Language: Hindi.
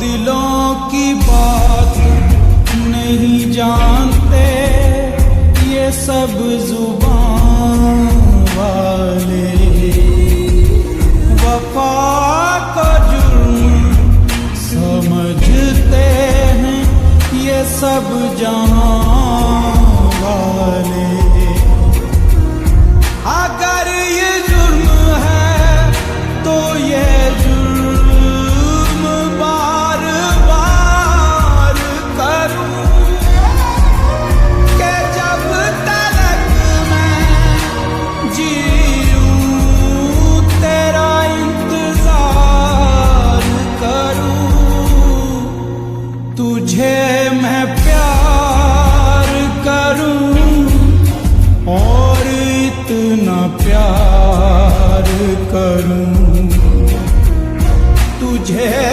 दिलों की बात नहीं जानते ये सब जुबान वाले। वफा को जुर्म समझते हैं ये सब जहां वाले। अगर ये जुर्म है तो ये जुर्म बार बार करूं कि जब तक मैं जीऊं तेरा इंतजार करूं। तुझे मैं प्यार करूं और इतना प्यार करूं तुझे।